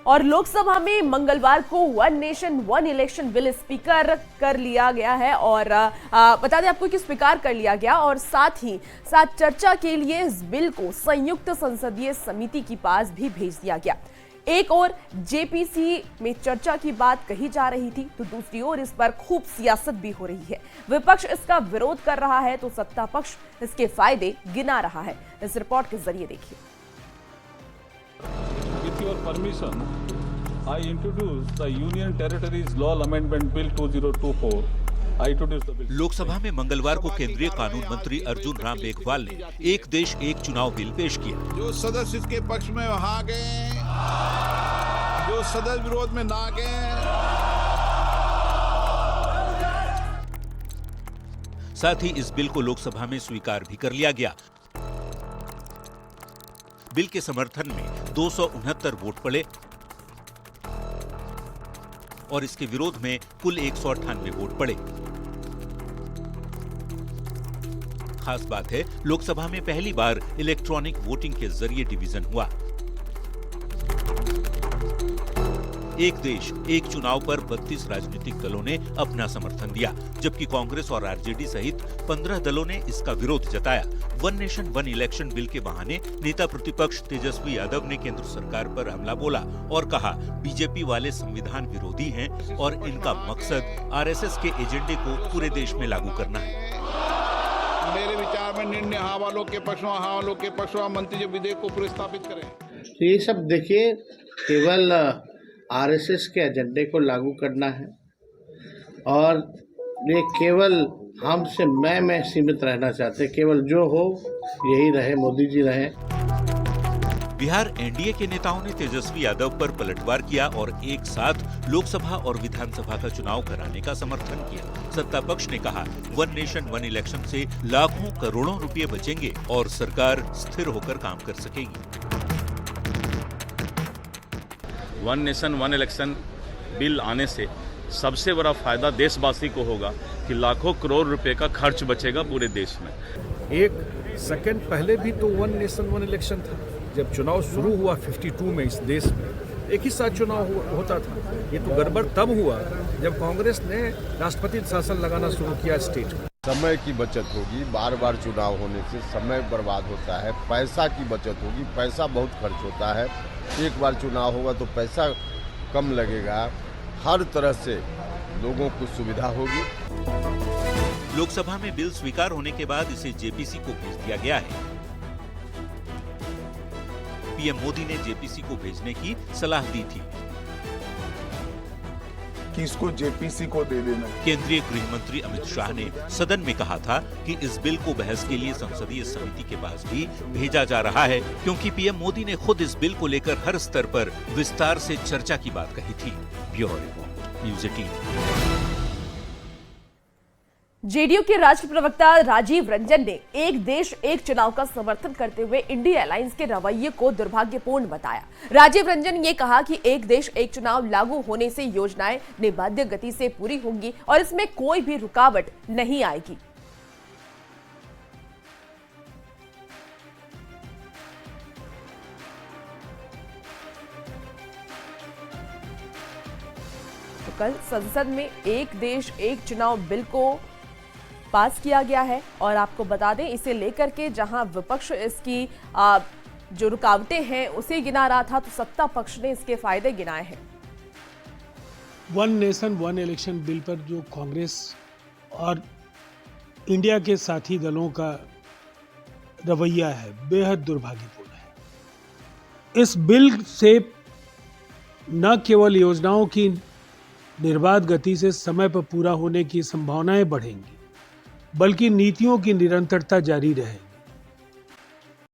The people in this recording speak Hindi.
और लोकसभा में मंगलवार को one nation one election bill स्वीकार कर लिया गया है और बता दें आपको कि स्वीकार कर लिया गया और साथ ही साथ चर्चा के लिए इस बिल को संयुक्त संसदीय समिति के पास भी भेज दिया गया। एक और जेपीसी में चर्चा की बात कही जा रही थी तो दूसरी ओर इस पर खूब सियासत भी हो रही है। विपक्ष इसका विरोध कर रहा है तो सत्ता पक्ष इसके फायदे गिना रहा है। इस रिपोर्ट के जरिए देखिए। With your permission, I introduce the Union Territories Law Amendment Bill 2024. I introduce the bill. Lok Sabha में मंगलवार को केंद्रीय कानून मंत्री अर्जुन राम मेघवाल ने एक देश एक चुनाव बिल पेश किया। जो सदस्य इसके पक्ष में वहां गए, जो सदस्य विरोध में ना गए। साथ ही इस बिल को लोकसभा में स्वीकार भी कर लिया गया। बिल के समर्थन में 269 वोट पड़े और इसके विरोध में कुल 198 वोट पड़े। खास बात है, लोकसभा में पहली बार इलेक्ट्रॉनिक वोटिंग के जरिए डिवीजन हुआ। एक देश एक चुनाव पर 32 राजनीतिक दलों ने अपना समर्थन दिया, जबकि कांग्रेस और आरजेडी सहित 15 दलों ने इसका विरोध जताया। One nation one election bill के बहाने नेता प्रतिपक्ष तेजस्वी यादव ने केंद्र सरकार पर हमला बोला और कहा, बीजेपी वाले संविधान विरोधी हैं और इनका मकसद आरएसएस के एजेंडे को पूरे देश में लागू करना है। मेरे विचार में निर्णय हाँ वालों के पक्ष मंत्री जो विधेयक को प्रस्तावित करें। ये सब देखिए, केवल आरएसएस के एजेंडे को लागू करना है और ये केवल हमसे मैं सीमित रहना चाहते, केवल जो हो यही रहे, मोदी जी रहे। बिहार एनडीए के नेताओं ने तेजस्वी यादव पर पलटवार किया और एक साथ लोकसभा और विधानसभा का चुनाव कराने का समर्थन किया। सत्ता पक्ष ने कहा, वन नेशन वन इलेक्शन से लाखों करोड़ों रुपए बचेंगे और सरकार स्थिर होकर काम कर सकेगी। One nation one election bill आने से सबसे बड़ा फायदा देशवासी को होगा कि लाखों करोड़ रुपए का खर्च बचेगा पूरे देश में। एक सेकंड पहले भी तो वन नेशन वन इलेक्शन था। जब चुनाव शुरू हुआ 52 में इस देश में एक ही साथ चुनाव होता था। ये तो गड़बड़ तब हुआ जब कांग्रेस ने राष्ट्रपति शासन लगाना शुरू किया स्टेट में। समय की बचत होगी, बार बार चुनाव होने से समय बर्बाद होता है, पैसा की बचत होगी, पैसा बहुत खर्च होता है। एक बार चुनाव होगा तो पैसा कम लगेगा, हर तरह से लोगों को सुविधा होगी। लोकसभा में बिल स्वीकार होने के बाद इसे जेपीसी को भेज दिया गया है। पीएम मोदी ने जेपीसी को भेजने की सलाह दी थी कि इसको जेपीसी को दे देना। केंद्रीय गृह मंत्री अमित शाह ने सदन में कहा था कि इस बिल को बहस के लिए संसदीय समिति के पास भी भेजा जा रहा है, क्योंकि पीएम मोदी ने खुद इस बिल को लेकर हर स्तर पर विस्तार से चर्चा की बात कही थी। Bureau report, news 18। जेडीयू के राष्ट्रीय प्रवक्ता राजीव रंजन ने एक देश एक चुनाव का समर्थन करते हुए इंडिया अलायंस के रवैये को दुर्भाग्यपूर्ण बताया। राजीव रंजन ने कहा कि एक देश एक चुनाव लागू होने से योजनाएं निबद्ध गति से पूरी होंगी और इसमें कोई भी रुकावट नहीं आएगी। तो कल संसद में एक देश एक चुनाव बिल को पास किया गया है और आपको बता दें, इसे लेकर के जहां विपक्ष इसकी जो रुकावटें हैं उसे गिना रहा था तो सत्ता पक्ष ने इसके फायदे गिनाए हैं। One nation one election bill पर जो कांग्रेस और इंडिया के साथी दलों का रवैया है बेहद दुर्भाग्यपूर्ण है। इस बिल से न केवल योजनाओं की निर्बाध गति से समय पर पूरा होने की संभावनाएं बढ़ेंगी, बल्कि नीतियों की निरंतरता जारी रहेगी।